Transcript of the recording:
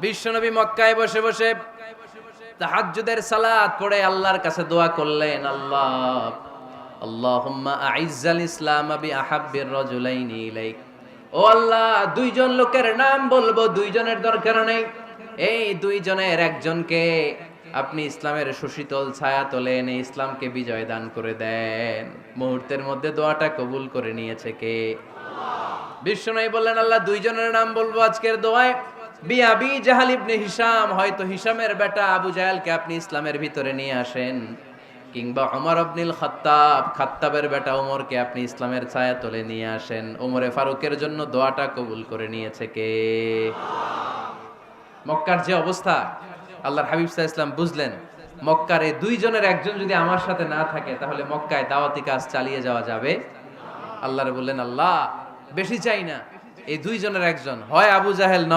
বিশ্বনবী মক্কায় বসে বসে তাহাজ্জুদের সালাত পড়ে আল্লাহর কাছে দোয়া করলেন, আল্লাহ আল্লাহুম্মা আইজ্জাল ইসলাম বিআহাব্বির রাজুলাইনি ইলাইক। ও আল্লাহ, দুইজন লোকের নাম বলবো, দুইজনের দরকার নেই, এই দুইজনের একজনকে আপনি ইসলামের সুশীতল ছায়া তলে এনে ইসলামকে বিজয় দান করে দেন। মুহূর্তের মধ্যে দোয়াটা কবুল করে নিয়েছে কে? বিশ্বনবী বললেন, আল্লাহ দুইজনের নাম বলবো আজকের দোয়ায়। বিআবি জাহাল ইবনে হিশাম, হয়তো হিশামের বেটা আবু জাহেলকে আপনি ইসলামের ভিতরে নিয়ে আসেন, কিংবা ওমর ইবনুল খাত্তাব, খাত্তাবের বেটা ওমরকে আপনি ইসলামের ছায়া তলে নিয়ে আসেন। ওমরে ফারুকের জন্য দোয়াটা কবুল করে নিয়েছে কে? মক্কার যে অবস্থা, আল্লাহর হাবিব সাল্লাল্লাহু আলাইহি ওয়াসাল্লাম বুঝলেন মক্কার এই দুইজনের একজন যদি আমার সাথে না থাকে তাহলে মক্কায় দাওয়াতি কাজ চালিয়ে যাওয়া যাবে। আল্লাহরে বললেন, আল্লাহ বেশি চাই না, এই দুইজনের একজন, হয় আবু জাহেল নয়